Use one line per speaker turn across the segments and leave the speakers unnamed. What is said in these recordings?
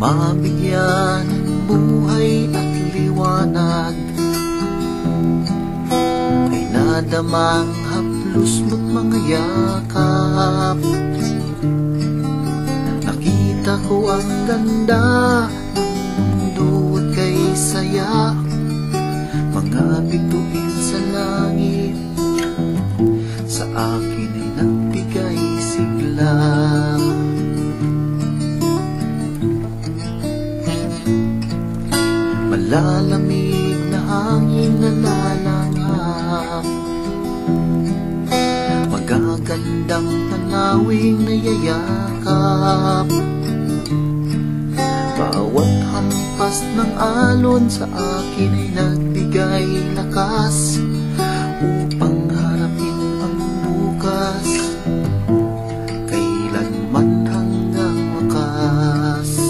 mabigyan ng buhay at liwanag, ay nadamang haplos mo't mga yakap. Nakita ko ang ganda ng mundo at kay saya, mga bituin sa langit sa akin ay nagbigay sigla. Malalamig na hangin na lalanghap, magagandang tanawing nayayakap. Bawat hampas ng alon sa akin ay nagbigay lakas upang harapin ang bukas, kailanman hanggang wakas.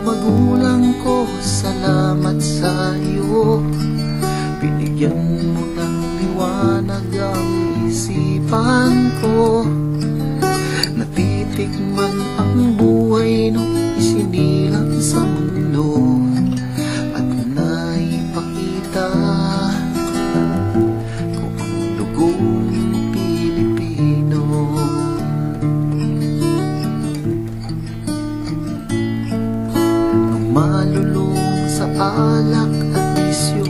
Magulang ko, salamat sa iyo, binigyan mo ng liwanag ang isipan ko. Natitikman ang buhay nung isinilang sa mundo, at naipakita ko ang dugong Pilipino. Nung malulong sa alak at bisyo,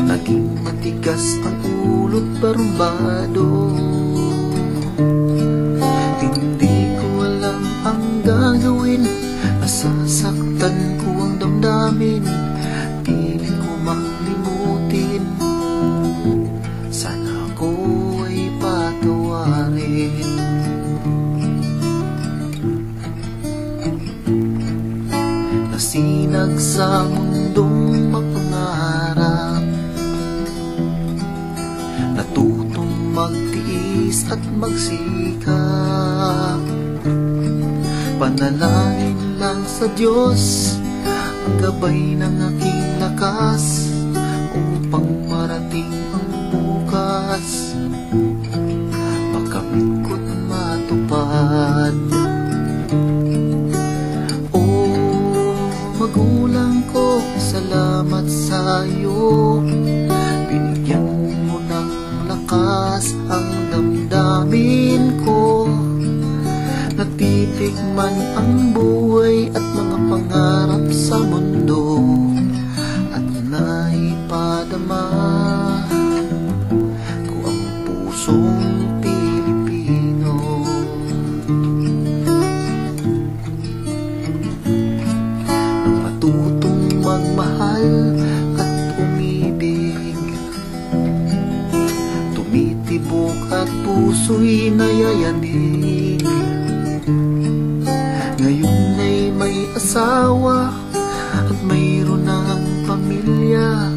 naging matigas ang ulo't barumbado. Hindi ko alam ang gagawin, nasasaktan ko ang damdamin, pilit ko makalimutin, sana ako ay patawarin. Nasinag sa mundong mapangarap, natutong magtiis at magsikap. Panalangin lang sa Diyos ang gabay ng aking lakas, upang marating ang bukas, makamit ko't matupad. Magulang ko, salamat sa iyo, binigyan mo ng lakas ang damdamin ko. Natitikman ang buhay at mga pangarap sa mundo, at naipadama ko ang pusong Pilipino. Nang matutong magmahal at umibig, tumitibok at puso'y nayayanig. Ngayon ay may asawa at mayroon ng pamilya,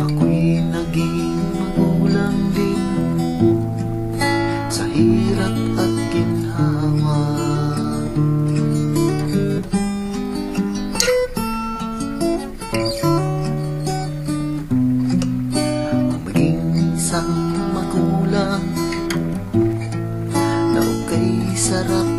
ako'y naging magulang din sa hirap at ginhawa. Maging isang magulang na okay sarap